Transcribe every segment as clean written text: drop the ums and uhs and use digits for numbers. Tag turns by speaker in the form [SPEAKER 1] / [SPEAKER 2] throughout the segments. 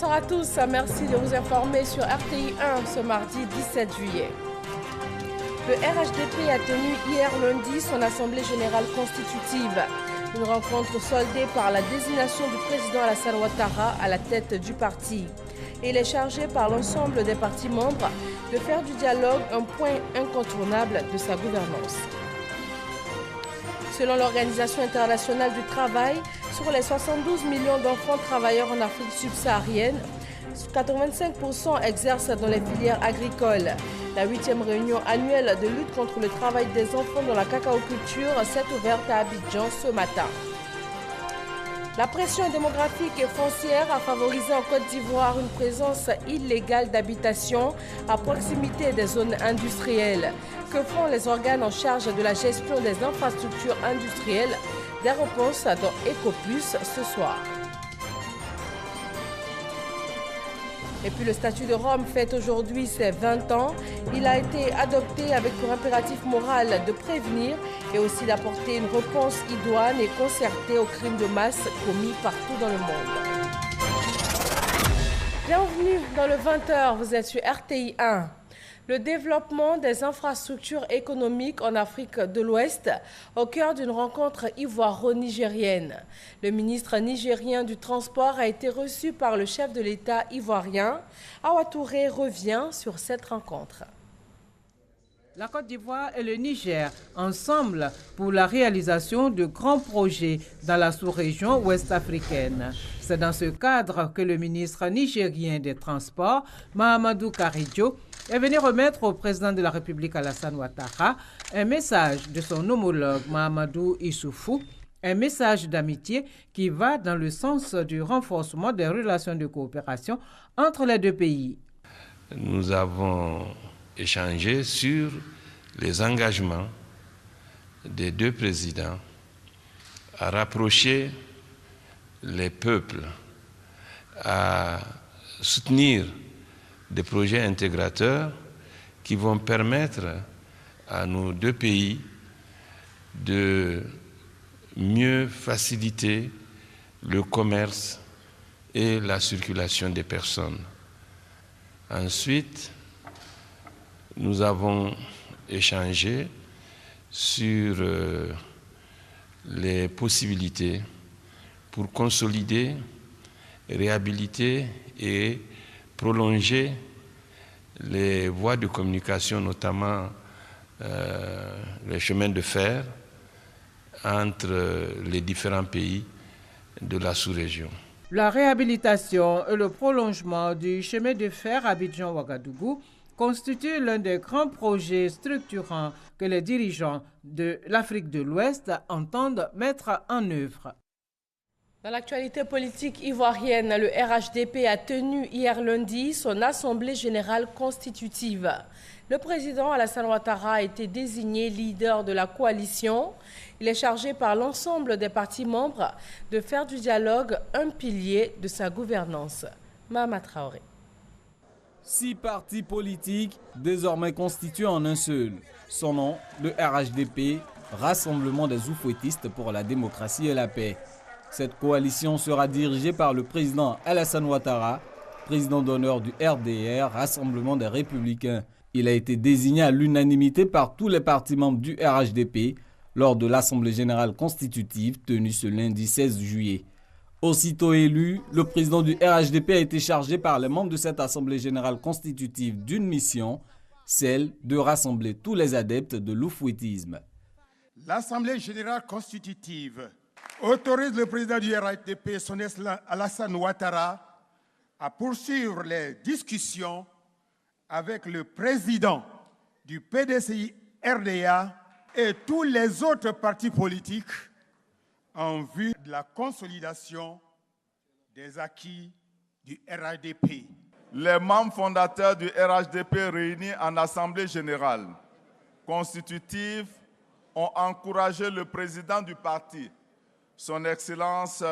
[SPEAKER 1] Bonsoir à tous, merci de vous informer sur RTI 1 ce mardi 17 juillet. Le RHDP a tenu hier lundi son assemblée générale constitutive. Une rencontre soldée par la désignation du président Alassane Ouattara à la tête du parti. Et il est chargé par l'ensemble des partis membres de faire du dialogue un point incontournable de sa gouvernance. Selon l'Organisation internationale du travail, sur les 72 millions d'enfants travailleurs en Afrique subsaharienne, 85% exercent dans les filières agricoles. La 8e réunion annuelle de lutte contre le travail des enfants dans la cacaoculture s'est ouverte à Abidjan ce matin. La pression démographique et foncière a favorisé en Côte d'Ivoire une présence illégale d'habitation à proximité des zones industrielles. Que font les organes en charge de la gestion des infrastructures industrielles? Des réponses dans Ecopus ce soir. Et puis le statut de Rome fête aujourd'hui ses 20 ans. Il a été adopté avec pour impératif moral de prévenir et aussi d'apporter une réponse idoine et concertée aux crimes de masse commis partout dans le monde. Bienvenue dans le 20h, vous êtes sur RTI 1. Le développement des infrastructures économiques en Afrique de l'Ouest au cœur d'une rencontre ivoiro-nigérienne. Le ministre nigérien du Transport a été reçu par le chef de l'État ivoirien. Awa Touré revient sur cette rencontre.
[SPEAKER 2] La Côte d'Ivoire et le Niger, ensemble pour la réalisation de grands projets dans la sous-région ouest-africaine. C'est dans ce cadre que le ministre nigérien des Transports, Mahamadou Karidjo, est venu remettre au président de la République Alassane Ouattara un message de son homologue Mahamadou Issoufou, un message d'amitié qui va dans le sens du renforcement des relations de coopération entre les deux pays.
[SPEAKER 3] Nous avons échangé sur les engagements des deux présidents à rapprocher les peuples, à soutenir des projets intégrateurs qui vont permettre à nos deux pays de mieux faciliter le commerce et la circulation des personnes. Ensuite, nous avons échangé sur les possibilités pour consolider, réhabiliter et prolonger les voies de communication, notamment les chemins de fer entre les différents pays de la sous-région.
[SPEAKER 2] La réhabilitation et le prolongement du chemin de fer Abidjan-Ouagadougou constitue l'un des grands projets structurants que les dirigeants de l'Afrique de l'Ouest entendent mettre en œuvre.
[SPEAKER 1] Dans l'actualité politique ivoirienne, le RHDP a tenu hier lundi son assemblée générale constitutive. Le président Alassane Ouattara a été désigné leader de la coalition. Il est chargé par l'ensemble des partis membres de faire du dialogue un pilier de sa gouvernance. Mahama Traoré.
[SPEAKER 4] 6 partis politiques désormais constitués en un seul. Son nom, le RHDP, Rassemblement des Oufouettistes pour la démocratie et la paix. Cette coalition sera dirigée par le président Alassane Ouattara, président d'honneur du RDR, Rassemblement des Républicains. Il a été désigné à l'unanimité par tous les partis membres du RHDP lors de l'Assemblée générale constitutive tenue ce lundi 16 juillet. Aussitôt élu, le président du RHDP a été chargé par les membres de cette Assemblée générale constitutive d'une mission, celle de rassembler tous les adeptes de l'oufouettisme.
[SPEAKER 5] L'Assemblée générale constitutive autorise le président du RHDP, son Excellence Alassane Ouattara, à poursuivre les discussions avec le président du PDCI RDA et tous les autres partis politiques en vue de la consolidation des acquis du RHDP.
[SPEAKER 6] Les membres fondateurs du RHDP réunis en Assemblée générale constitutive ont encouragé le président du parti, son Excellence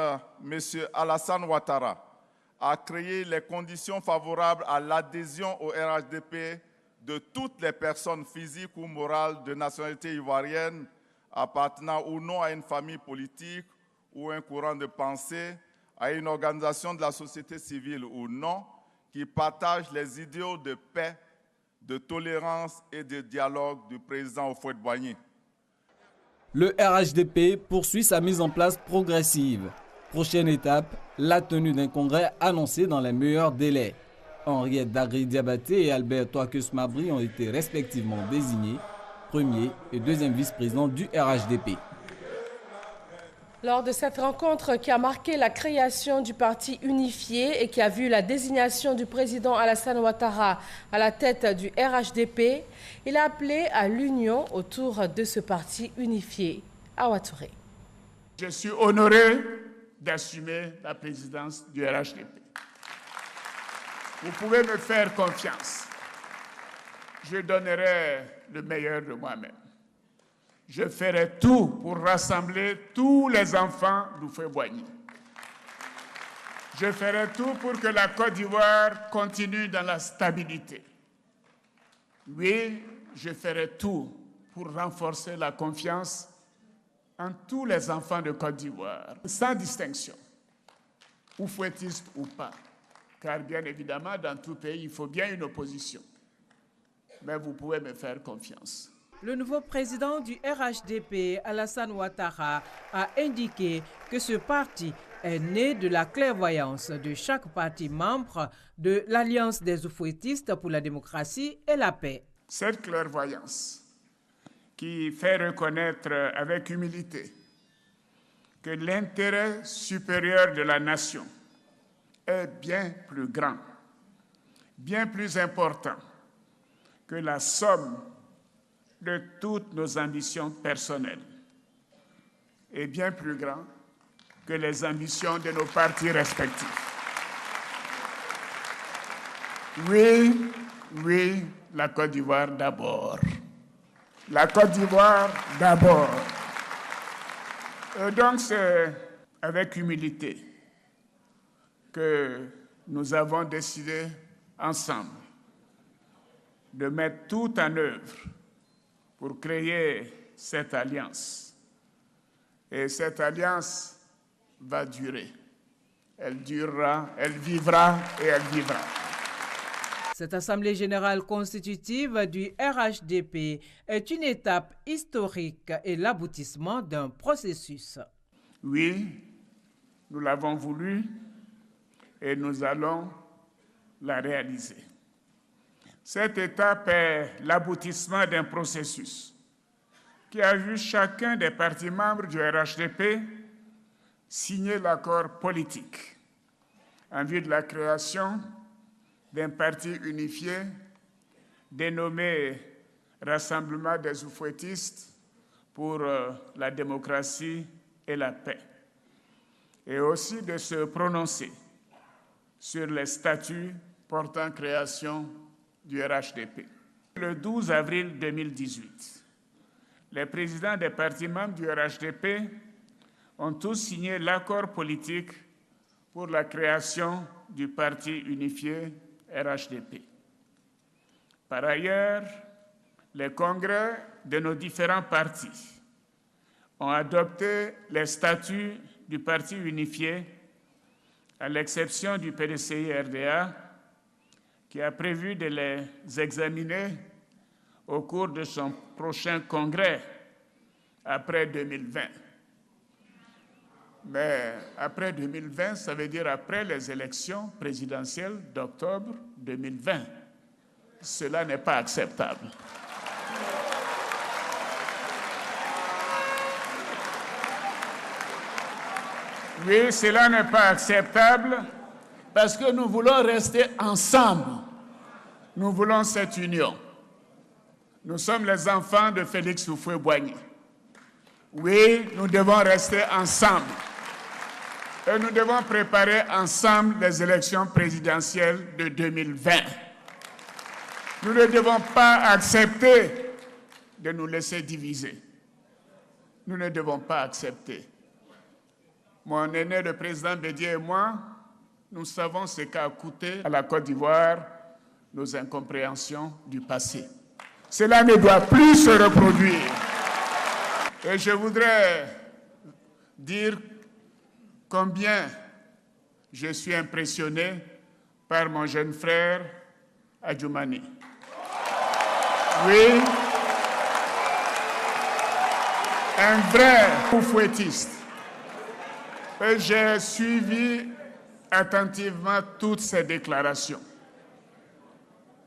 [SPEAKER 6] M. Alassane Ouattara, à créer les conditions favorables à l'adhésion au RHDP de toutes les personnes physiques ou morales de nationalité ivoirienne appartenant ou non à une famille politique ou un courant de pensée à une organisation de la société civile ou non qui partage les idéaux de paix, de tolérance et de dialogue du président Houphouët-Boigny.
[SPEAKER 4] Le RHDP poursuit sa mise en place progressive. Prochaine étape, la tenue d'un congrès annoncé dans les meilleurs délais. Henriette Dagri-Diabaté et Albert Touakus-Mabry ont été respectivement désignés premier et deuxième vice-président du RHDP.
[SPEAKER 1] Lors de cette rencontre qui a marqué la création du parti unifié et qui a vu la désignation du président Alassane Ouattara à la tête du RHDP, il a appelé à l'union autour de ce parti unifié. Awa Touré.
[SPEAKER 7] Je suis honoré d'assumer la présidence du RHDP. Vous pouvez me faire confiance. Je donnerai le meilleur de moi-même. Je ferai tout pour rassembler tous les enfants d'Houphouët-Boigny. Je ferai tout pour que la Côte d'Ivoire continue dans la stabilité. Oui, je ferai tout pour renforcer la confiance en tous les enfants de Côte d'Ivoire, sans distinction, oufouettistes ou pas. Car bien évidemment, dans tout pays, il faut bien une opposition. Mais vous pouvez me faire confiance.
[SPEAKER 2] Le nouveau président du RHDP, Alassane Ouattara, a indiqué que ce parti est né de la clairvoyance de chaque parti membre de l'Alliance des oufouettistes pour la démocratie et la paix.
[SPEAKER 7] Cette clairvoyance qui fait reconnaître avec humilité que l'intérêt supérieur de la nation est bien plus grand, bien plus important que la somme de toutes nos ambitions personnelles et bien plus grand que les ambitions de nos partis respectifs. Oui, oui, la Côte d'Ivoire d'abord. La Côte d'Ivoire d'abord. Et donc c'est avec humilité que nous avons décidé ensemble de mettre tout en œuvre pour créer cette alliance. Et cette alliance va durer. Elle durera, elle vivra et elle vivra.
[SPEAKER 2] Cette Assemblée générale constitutive du RHDP est une étape historique et l'aboutissement d'un processus.
[SPEAKER 7] Oui, nous l'avons voulu et nous allons la réaliser. Cette étape est l'aboutissement d'un processus qui a vu chacun des partis membres du RHDP signer l'accord politique en vue de la création d'un parti unifié dénommé Rassemblement des oufouettistes pour la démocratie et la paix, et aussi de se prononcer sur les statuts portant création du RHDP. Le 12 avril 2018, les présidents des partis membres du RHDP ont tous signé l'accord politique pour la création du parti unifié RHDP. Par ailleurs, les congrès de nos différents partis ont adopté les statuts du parti unifié, à l'exception du PDCI-RDA, qui a prévu de les examiner au cours de son prochain congrès après 2020. Mais après 2020, ça veut dire après les élections présidentielles d'octobre 2020. Cela n'est pas acceptable. Oui, cela n'est pas acceptable parce que nous voulons rester ensemble. Nous voulons cette union. Nous sommes les enfants de Félix Houphouët-Boigny. Oui, nous devons rester ensemble. Et nous devons préparer ensemble les élections présidentielles de 2020. Nous ne devons pas accepter de nous laisser diviser. Nous ne devons pas accepter. Mon aîné, le président Bédié et moi, nous savons ce qu'a coûté à la Côte d'Ivoire nos incompréhensions du passé. Cela ne doit plus se reproduire. Et je voudrais dire combien je suis impressionné par mon jeune frère Adjoumani. Oui, un vrai oufouettiste. J'ai suivi attentivement toutes ses déclarations.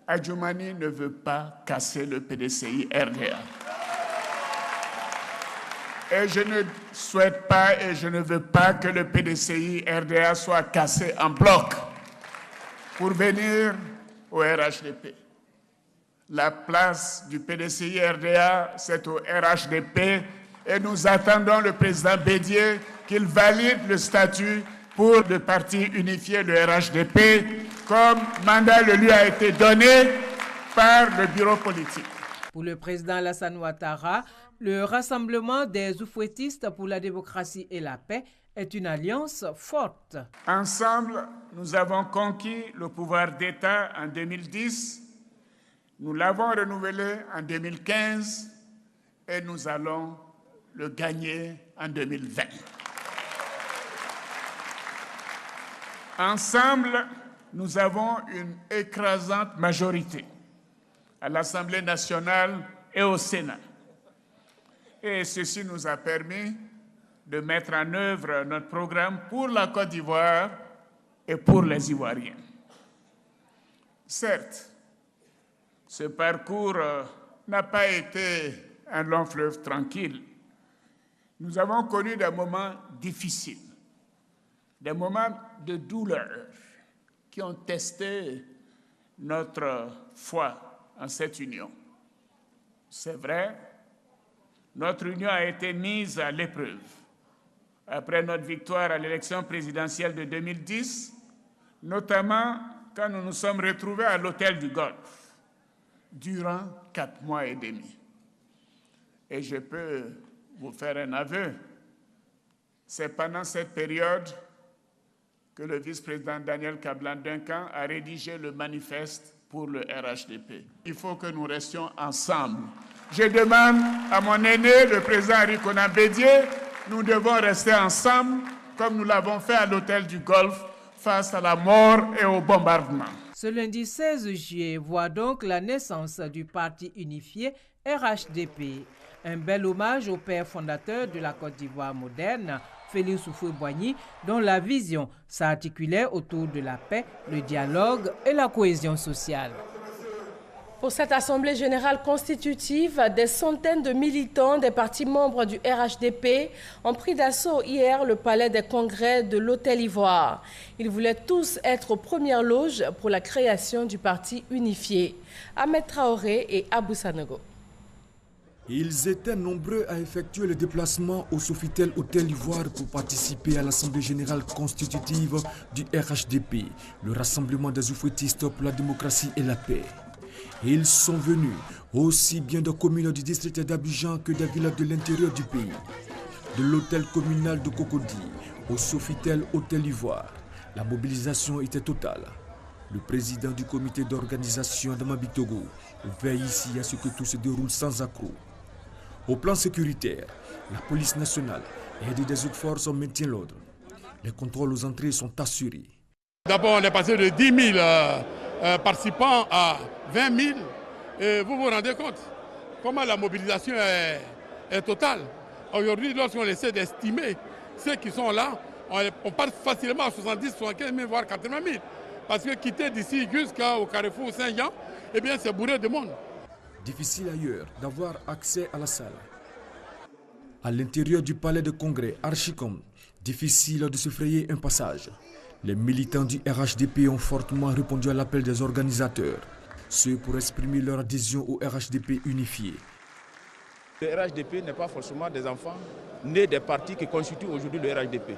[SPEAKER 7] Adjoumani ne veut pas casser le PDCI-RDA. Et je ne souhaite pas et je ne veux pas que le PDCI-RDA soit cassé en bloc pour venir au RHDP. La place du PDCI-RDA, c'est au RHDP et nous attendons le président Bédié qu'il valide le statut pour le parti unifié, le RHDP, comme mandat le lui a été donné par le bureau politique.
[SPEAKER 2] Pour le président Alassane Ouattara, le Rassemblement des oufouettistes pour la démocratie et la paix est une alliance forte.
[SPEAKER 7] Ensemble, nous avons conquis le pouvoir d'État en 2010, nous l'avons renouvelé en 2015 et nous allons le gagner en 2020. Ensemble, nous avons une écrasante majorité à l'Assemblée nationale et au Sénat. Et ceci nous a permis de mettre en œuvre notre programme pour la Côte d'Ivoire et pour les Ivoiriens. Certes, ce parcours n'a pas été un long fleuve tranquille. Nous avons connu des moments difficiles, des moments de douleur qui ont testé notre foi en cette union. C'est vrai, notre union a été mise à l'épreuve. Après notre victoire à l'élection présidentielle de 2010, notamment quand nous nous sommes retrouvés à l'hôtel du Golfe, durant 4 mois et demi. Et je peux vous faire un aveu, c'est pendant cette période que le vice-président Daniel Kablan-Duncan a rédigé le manifeste pour le RHDP. Il faut que nous restions ensemble. Je demande à mon aîné, le président Henri Konan Bédié, nous devons rester ensemble comme nous l'avons fait à l'hôtel du Golfe face à la mort et au bombardement.
[SPEAKER 2] Ce lundi 16 juillet voit donc la naissance du parti unifié RHDP. Un bel hommage au père fondateur de la Côte d'Ivoire moderne, Félix Houphouët-Boigny, dont la vision s'articulait autour de la paix, le dialogue et la cohésion sociale.
[SPEAKER 1] Pour cette Assemblée générale constitutive, des centaines de militants des partis membres du RHDP ont pris d'assaut hier le palais des congrès de l'Hôtel Ivoire. Ils voulaient tous être aux premières loges pour la création du parti unifié. Ahmed Traoré et Abou Sanogo.
[SPEAKER 8] Ils étaient nombreux à effectuer le déplacement au Sofitel Hôtel Ivoire pour participer à l'Assemblée générale constitutive du RHDP, le Rassemblement des oufouettistes pour la démocratie et la paix. Ils sont venus aussi bien de communes du district d'Abidjan que des villages de l'intérieur du pays. De l'hôtel communal de Cocody au Sofitel Hôtel Ivoire, la mobilisation était totale. Le président du comité d'organisation d'Amabik Togo veille ici à ce que tout se déroule sans accroc. Au plan sécuritaire, la police nationale et des autres forces maintient l'ordre. Les contrôles aux entrées sont assurés.
[SPEAKER 9] D'abord, on est passé de 10 000 participants à 20 000. Et vous vous rendez compte comment la mobilisation est totale. Aujourd'hui, lorsqu'on essaie d'estimer ceux qui sont là, on part facilement à 70, 75 000, voire 80 000. Parce que quitter d'ici jusqu'au carrefour Saint-Jean, eh bien, c'est bourré de monde.
[SPEAKER 8] Difficile ailleurs d'avoir accès à la salle. À l'intérieur du palais de congrès Archicom, difficile de se frayer un passage. Les militants du RHDP ont fortement répondu à l'appel des organisateurs, ceux pour exprimer leur adhésion au RHDP unifié.
[SPEAKER 10] Le RHDP n'est pas forcément des enfants nés des partis qui constituent aujourd'hui le RHDP.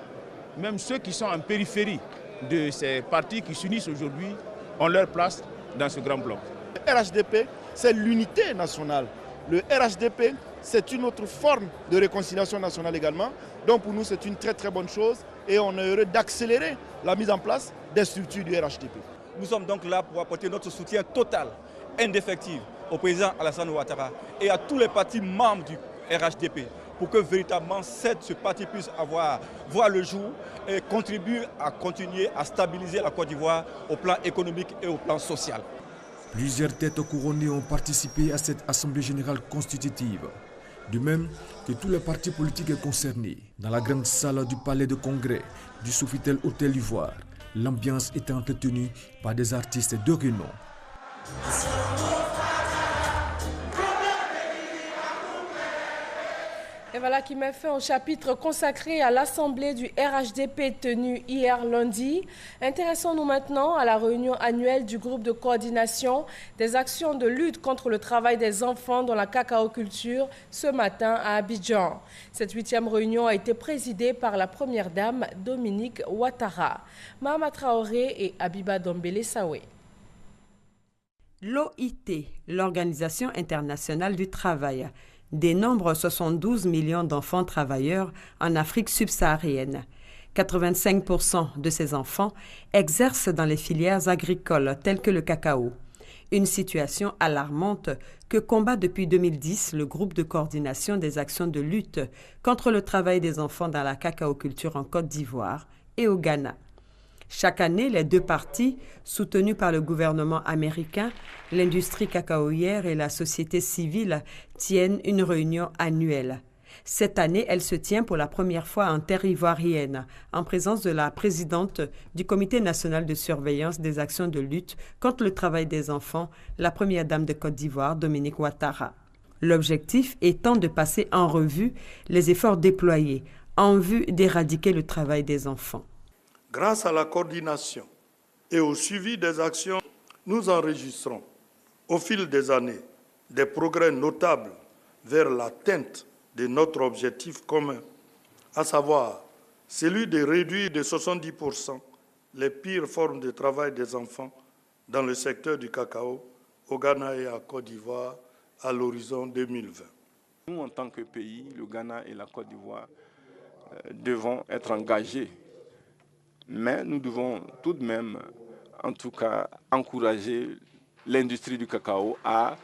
[SPEAKER 10] Même ceux qui sont en périphérie de ces partis qui s'unissent aujourd'hui ont leur place dans ce grand bloc.
[SPEAKER 11] Le RHDP, c'est l'unité nationale. Le RHDP, c'est une autre forme de réconciliation nationale également. Donc pour nous, c'est une très très bonne chose et on est heureux d'accélérer la mise en place des structures du RHDP.
[SPEAKER 12] Nous sommes donc là pour apporter notre soutien total, indéfectible, au président Alassane Ouattara et à tous les partis membres du RHDP pour que véritablement ce parti puisse voir le jour et contribue à continuer à stabiliser la Côte d'Ivoire au plan économique et au plan social.
[SPEAKER 8] Plusieurs têtes couronnées ont participé à cette Assemblée générale constitutive. De même que tous les partis politiques concernés. Dans la grande salle du palais de congrès du Sofitel Hôtel Ivoire, l'ambiance était entretenue par des artistes de renom.
[SPEAKER 1] Et voilà qui met fin au chapitre consacré à l'Assemblée du RHDP tenue hier lundi. Intéressons-nous maintenant à la réunion annuelle du groupe de coordination des actions de lutte contre le travail des enfants dans la cacaoculture ce matin à Abidjan. Cette 8e réunion a été présidée par la première dame Dominique Ouattara. Mahama Traoré et Abiba Dombele Sawe.
[SPEAKER 13] L'OIT, l'Organisation internationale du travail, dénombre 72 millions d'enfants travailleurs en Afrique subsaharienne. 85% de ces enfants exercent dans les filières agricoles telles que le cacao. Une situation alarmante que combat depuis 2010 le groupe de coordination des actions de lutte contre le travail des enfants dans la cacaoculture en Côte d'Ivoire et au Ghana. Chaque année, les deux parties, soutenues par le gouvernement américain, l'industrie cacaoyère et la société civile, tiennent une réunion annuelle. Cette année, elle se tient pour la première fois en terre ivoirienne, en présence de la présidente du Comité national de surveillance des actions de lutte contre le travail des enfants, la première dame de Côte d'Ivoire, Dominique Ouattara. L'objectif étant de passer en revue les efforts déployés en vue d'éradiquer le travail des enfants.
[SPEAKER 14] Grâce à la coordination et au suivi des actions, nous enregistrons au fil des années des progrès notables vers l'atteinte de notre objectif commun, à savoir celui de réduire de 70% les pires formes de travail des enfants dans le secteur du cacao au Ghana et à Côte d'Ivoire à l'horizon 2020.
[SPEAKER 10] Nous, en tant que pays, le Ghana et la Côte d'Ivoire, devons être engagés. Mais nous devons tout de même, en tout cas, encourager l'industrie du cacao à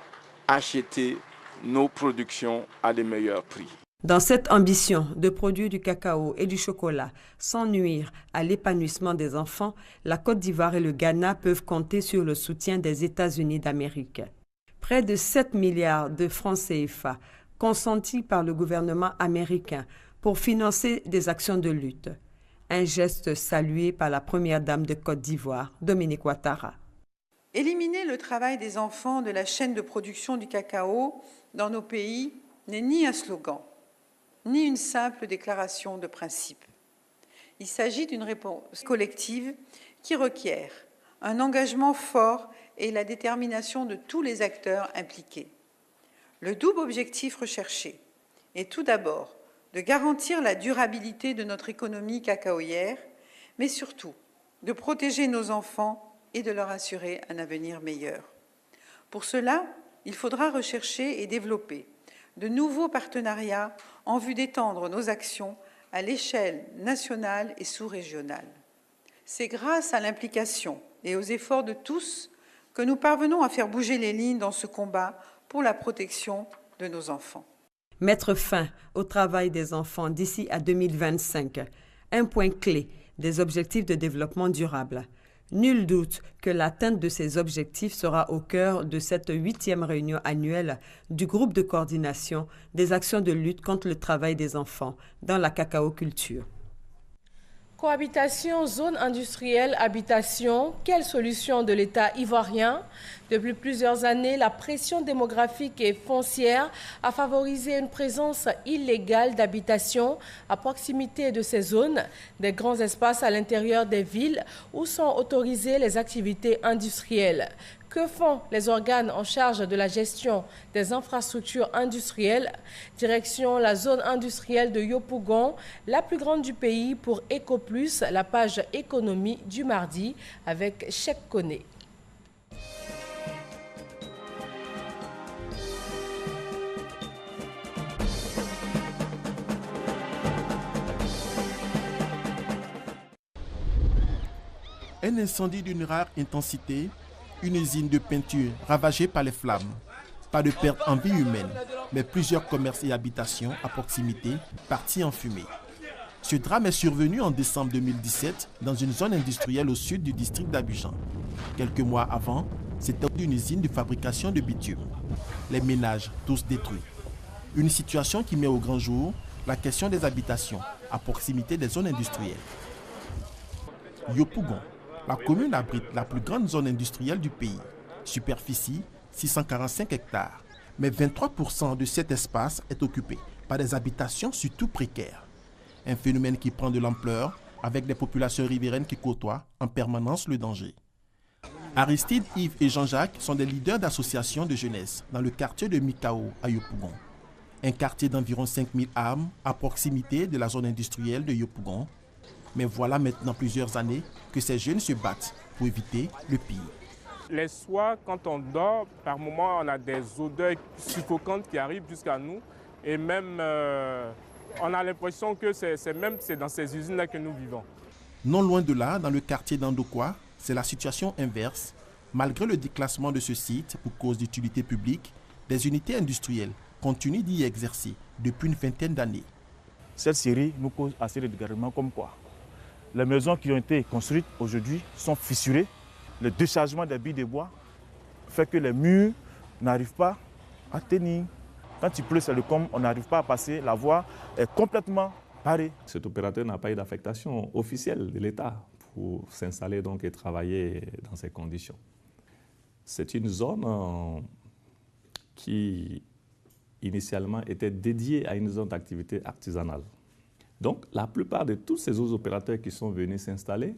[SPEAKER 10] acheter nos productions à des meilleurs prix.
[SPEAKER 13] Dans cette ambition de produire du cacao et du chocolat sans nuire à l'épanouissement des enfants, la Côte d'Ivoire et le Ghana peuvent compter sur le soutien des États-Unis d'Amérique. Près de 7 milliards de francs CFA consentis par le gouvernement américain pour financer des actions de lutte. Un geste salué par la première dame de Côte d'Ivoire, Dominique Ouattara.
[SPEAKER 15] Éliminer le travail des enfants de la chaîne de production du cacao dans nos pays n'est ni un slogan, ni une simple déclaration de principe. Il s'agit d'une réponse collective qui requiert un engagement fort et la détermination de tous les acteurs impliqués. Le double objectif recherché est tout d'abord de garantir la durabilité de notre économie cacaoyère, mais surtout de protéger nos enfants et de leur assurer un avenir meilleur. Pour cela, il faudra rechercher et développer de nouveaux partenariats en vue d'étendre nos actions à l'échelle nationale et sous-régionale. C'est grâce à l'implication et aux efforts de tous que nous parvenons à faire bouger les lignes dans ce combat pour la protection de nos enfants.
[SPEAKER 13] Mettre fin au travail des enfants d'ici à 2025, un point clé des objectifs de développement durable. Nul doute que l'atteinte de ces objectifs sera au cœur de cette 8e réunion annuelle du groupe de coordination des actions de lutte contre le travail des enfants dans la cacaoculture.
[SPEAKER 1] Cohabitation, zone industrielle, habitation, quelle solution de l'État ivoirien? Depuis plusieurs années, la pression démographique et foncière a favorisé une présence illégale d'habitation à proximité de ces zones, des grands espaces à l'intérieur des villes où sont autorisées les activités industrielles. Que font les organes en charge de la gestion des infrastructures industrielles? Direction la zone industrielle de Yopougon, la plus grande du pays pour EcoPlus, la page économie du mardi avec Cheikh Koné.
[SPEAKER 16] Un incendie d'une rare intensité, une usine de peinture ravagée par les flammes. Pas de perte en vie humaine, mais plusieurs commerces et habitations à proximité partis en fumée. Ce drame est survenu en décembre 2017 dans une zone industrielle au sud du district d'Abidjan. Quelques mois avant, c'était une usine de fabrication de bitume. Les ménages, tous détruits. Une situation qui met au grand jour la question des habitations à proximité des zones industrielles. Yopougon, la commune abrite la plus grande zone industrielle du pays. Superficie 645 hectares. Mais 23% de cet espace est occupé par des habitations surtout précaires. Un phénomène qui prend de l'ampleur avec des populations riveraines qui côtoient en permanence le danger. Aristide, Yves et Jean-Jacques sont des leaders d'associations de jeunesse dans le quartier de Mikao à Yopougon. Un quartier d'environ 5000 âmes à proximité de la zone industrielle de Yopougon. Mais voilà maintenant plusieurs années que ces jeunes se battent pour éviter le pire.
[SPEAKER 17] Les soirs, quand on dort, par moments, on a des odeurs suffocantes qui arrivent jusqu'à nous. Et même, on a l'impression que c'est dans ces usines-là que nous vivons.
[SPEAKER 16] Non loin de là, dans le quartier d'Andokwa, c'est la situation inverse. Malgré le déclassement de ce site pour cause d'utilité publique, des unités industrielles continuent d'y exercer depuis une vingtaine d'années.
[SPEAKER 18] Cette série nous cause assez de dégâts comme quoi les maisons qui ont été construites aujourd'hui sont fissurées. Le déchargement des billes de bois fait que les murs n'arrivent pas à tenir. Quand il pleut, c'est le comme on n'arrive pas à passer. La voie est complètement barrée.
[SPEAKER 19] Cet opérateur n'a pas eu d'affectation officielle de l'État pour s'installer donc et travailler dans ces conditions. C'est une zone qui initialement était dédiée à une zone d'activité artisanale. Donc la plupart de tous ces autres opérateurs qui sont venus s'installer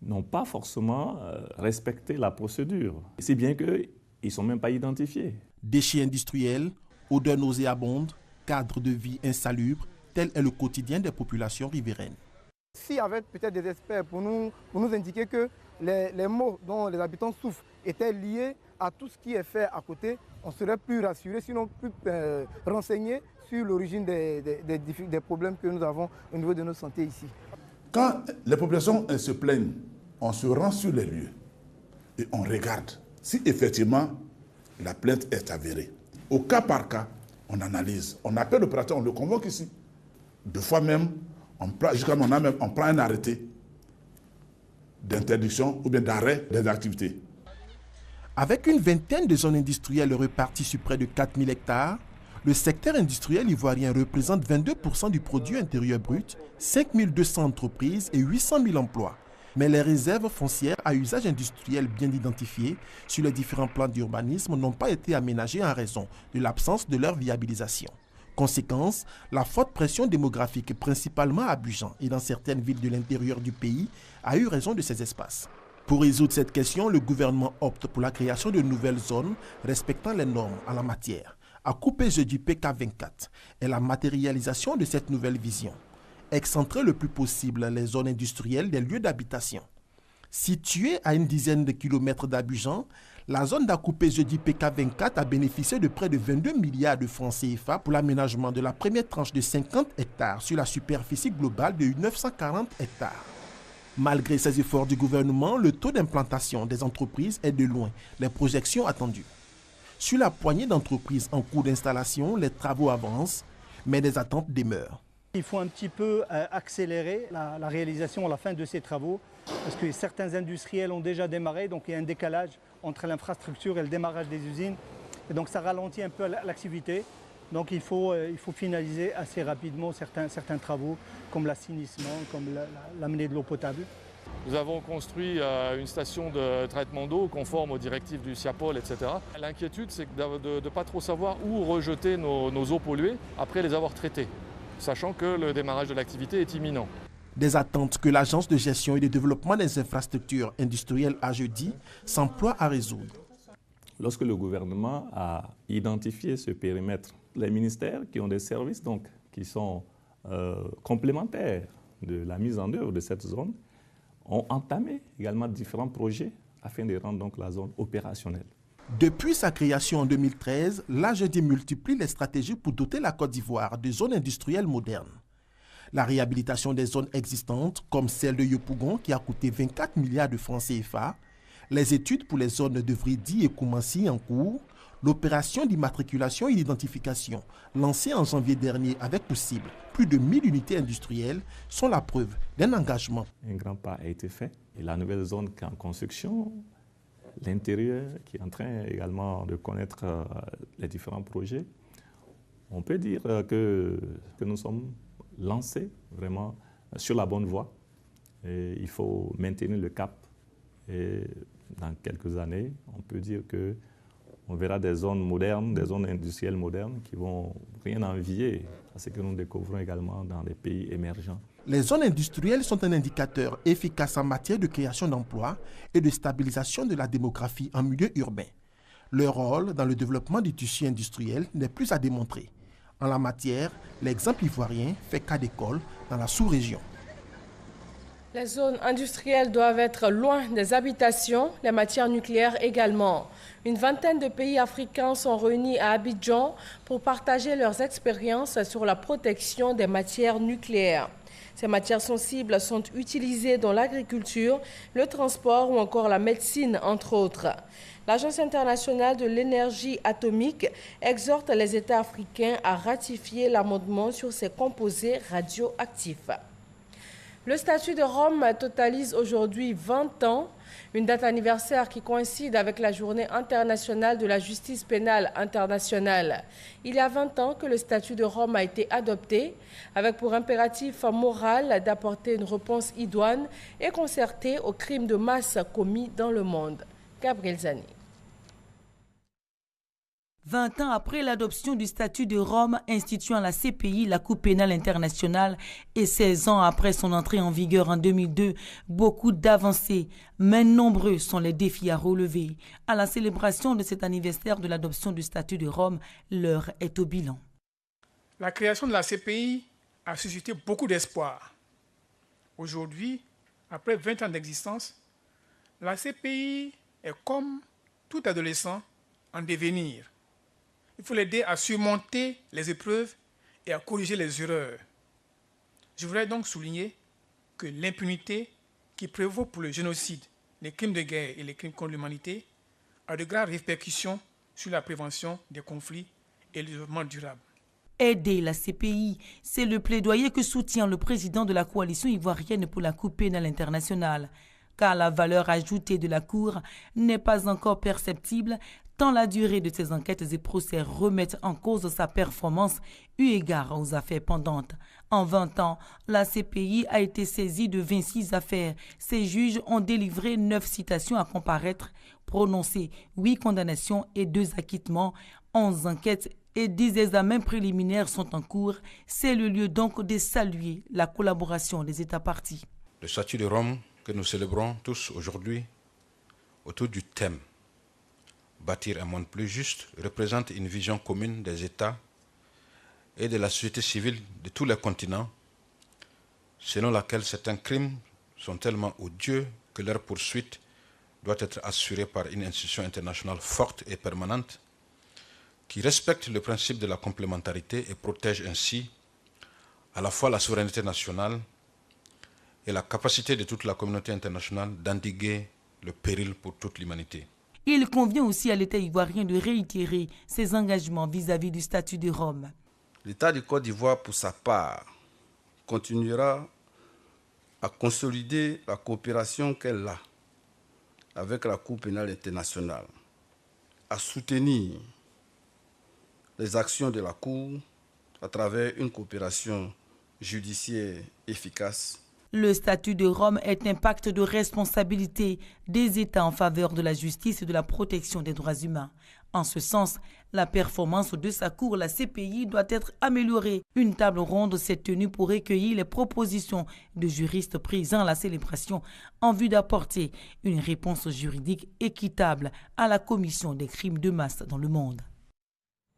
[SPEAKER 19] n'ont pas forcément respecté la procédure. Si bien qu'ils ne sont même pas identifiés.
[SPEAKER 16] Déchets industriels, odeurs nauséabondes, cadre de vie insalubre, tel est le quotidien des populations riveraines.
[SPEAKER 20] S'il y avait peut-être des experts pour nous indiquer que les maux dont les habitants souffrent étaient liés à tout ce qui est fait à côté, on serait plus rassuré, sinon plus renseigné sur l'origine des problèmes que nous avons au niveau de notre santé ici.
[SPEAKER 21] Quand les populations se plaignent, on se rend sur les lieux et on regarde si effectivement la plainte est avérée. Au cas par cas, on analyse. On appelle l'opérateur, on le convoque ici. Deux fois même, on prend un arrêté d'interdiction ou bien d'arrêt des activités.
[SPEAKER 16] Avec une vingtaine de zones industrielles réparties sur près de 4000 hectares, le secteur industriel ivoirien représente 22% du produit intérieur brut, 5200 entreprises et 800 000 emplois. Mais les réserves foncières à usage industriel bien identifiées sur les différents plans d'urbanisme n'ont pas été aménagées en raison de l'absence de leur viabilisation. Conséquence, la forte pression démographique, principalement à Abidjan et dans certaines villes de l'intérieur du pays, a eu raison de ces espaces. Pour résoudre cette question, le gouvernement opte pour la création de nouvelles zones respectant les normes en la matière. À couper jeudi PK24 est la matérialisation de cette nouvelle vision. Excentrer le plus possible les zones industrielles des lieux d'habitation. Située à une dizaine de kilomètres d'Abidjan, la zone d'Acoupé jeudi PK24 a bénéficié de près de 22 milliards de francs CFA pour l'aménagement de la première tranche de 50 hectares sur la superficie globale de 940 hectares. Malgré ces efforts du gouvernement, le taux d'implantation des entreprises est de loin les projections attendues. Sur la poignée d'entreprises en cours d'installation, les travaux avancent, mais des attentes demeurent.
[SPEAKER 22] Il faut un petit peu accélérer la réalisation, la fin de ces travaux, parce que certains industriels ont déjà démarré, donc il y a un décalage entre l'infrastructure et le démarrage des usines. Et donc ça ralentit un peu l'activité. Donc il faut finaliser assez rapidement certains travaux, comme l'assainissement, comme l'amener de l'eau potable.
[SPEAKER 23] Nous avons construit une station de traitement d'eau conforme aux directives du SIAPOL, etc. L'inquiétude, c'est de ne pas trop savoir où rejeter nos eaux polluées après les avoir traitées, sachant que le démarrage de l'activité est imminent.
[SPEAKER 16] Des attentes que l'Agence de gestion et de développement des infrastructures industrielles AGEDI s'emploie à résoudre.
[SPEAKER 19] Lorsque le gouvernement a identifié ce périmètre, les ministères qui ont des services qui sont complémentaires de la mise en œuvre de cette zone ont entamé également différents projets afin de rendre la zone opérationnelle.
[SPEAKER 16] Depuis sa création en 2013, l'AGEDI multiplie les stratégies pour doter la Côte d'Ivoire de zones industrielles modernes. La réhabilitation des zones existantes, comme celle de Yopougon qui a coûté 24 milliards de francs CFA, les études pour les zones de Vridi et Koumassi en cours, L'opération d'immatriculation et d'identification, lancée en janvier dernier avec pour cible plus de 1000 unités industrielles, sont la preuve d'un engagement.
[SPEAKER 19] Un grand pas a été fait et la nouvelle zone qui est en construction, l'intérieur qui est en train également de connaître les différents projets, on peut dire que nous sommes lancés vraiment sur la bonne voie. Et il faut maintenir le cap et dans quelques années, on peut dire qu'on verra des zones modernes, des zones industrielles modernes qui vont rien envier à ce que nous découvrons également dans les pays émergents.
[SPEAKER 16] Les zones industrielles sont un indicateur efficace en matière de création d'emplois et de stabilisation de la démographie en milieu urbain. Leur rôle dans le développement du tissu industriel n'est plus à démontrer. En la matière, l'exemple ivoirien fait cas d'école dans la sous-région.
[SPEAKER 1] Les zones industrielles doivent être loin des habitations, les matières nucléaires également. Une vingtaine de pays africains sont réunis à Abidjan pour partager leurs expériences sur la protection des matières nucléaires. Ces matières sensibles sont utilisées dans l'agriculture, le transport ou encore la médecine, entre autres. L'Agence internationale de l'énergie atomique exhorte les États africains à ratifier l'amendement sur ces composés radioactifs. Le statut de Rome totalise aujourd'hui 20 ans, une date anniversaire qui coïncide avec la Journée internationale de la justice pénale internationale. Il y a 20 ans que le statut de Rome a été adopté, avec pour impératif moral d'apporter une réponse idoine et concertée aux crimes de masse commis dans le monde. Gabriel Zani.
[SPEAKER 3] 20 ans après l'adoption du statut de Rome instituant la CPI, la Cour pénale internationale, et 16 ans après son entrée en vigueur en 2002, beaucoup d'avancées, mais nombreux sont les défis à relever. À la célébration de cet anniversaire de l'adoption du statut de Rome, l'heure est au bilan.
[SPEAKER 5] La création de la CPI a suscité beaucoup d'espoir. Aujourd'hui, après 20 ans d'existence, la CPI est comme tout adolescent en devenir. Il faut l'aider à surmonter les épreuves et à corriger les erreurs. Je voudrais donc souligner que l'impunité qui prévaut pour le génocide, les crimes de guerre et les crimes contre l'humanité a de graves répercussions sur la prévention des conflits et le développement durable.
[SPEAKER 3] Aider la CPI, c'est le plaidoyer que soutient le président de la coalition ivoirienne pour la Cour pénale internationale. Car la valeur ajoutée de la Cour n'est pas encore perceptible, tant la durée de ses enquêtes et procès remettent en cause sa performance eu égard aux affaires pendantes. En 20 ans, la CPI a été saisie de 26 affaires. Ses juges ont délivré 9 citations à comparaître, prononcé 8 condamnations et 2 acquittements. 11 enquêtes et 10 examens préliminaires sont en cours. C'est le lieu donc de saluer la collaboration des États parties.
[SPEAKER 6] Le statut de Rome que nous célébrons tous aujourd'hui autour du thème « Bâtir un monde plus juste » représente une vision commune des États et de la société civile de tous les continents, selon laquelle certains crimes sont tellement odieux que leur poursuite doit être assurée par une institution internationale forte et permanente qui respecte le principe de la complémentarité et protège ainsi à la fois la souveraineté nationale et la capacité de toute la communauté internationale d'endiguer le péril pour toute l'humanité.
[SPEAKER 3] Il convient aussi à l'État ivoirien de réitérer ses engagements vis-à-vis du statut de Rome.
[SPEAKER 24] L'État du Côte d'Ivoire, pour sa part, continuera à consolider la coopération qu'elle a avec la Cour pénale internationale, à soutenir les actions de la Cour à travers une coopération judiciaire efficace.
[SPEAKER 3] Le statut de Rome est un pacte de responsabilité des États en faveur de la justice et de la protection des droits humains. En ce sens, la performance de sa cour, la CPI, doit être améliorée. Une table ronde s'est tenue pour recueillir les propositions de juristes présents à la célébration en vue d'apporter une réponse juridique équitable à la commission des crimes de masse dans le monde.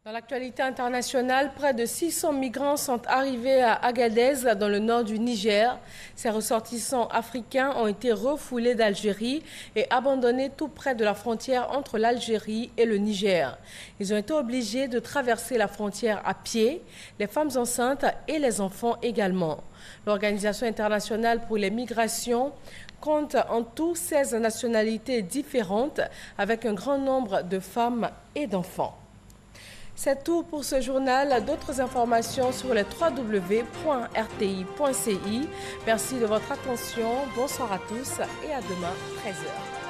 [SPEAKER 1] Dans l'actualité internationale, près de 600 migrants sont arrivés à Agadez, dans le nord du Niger. Ces ressortissants africains ont été refoulés d'Algérie et abandonnés tout près de la frontière entre l'Algérie et le Niger. Ils ont été obligés de traverser la frontière à pied, les femmes enceintes et les enfants également. L'Organisation internationale pour les migrations compte en tout 16 nationalités différentes avec un grand nombre de femmes et d'enfants. C'est tout pour ce journal. D'autres informations sur le www.rti.ci. Merci de votre attention. Bonsoir à tous et à demain, 13h.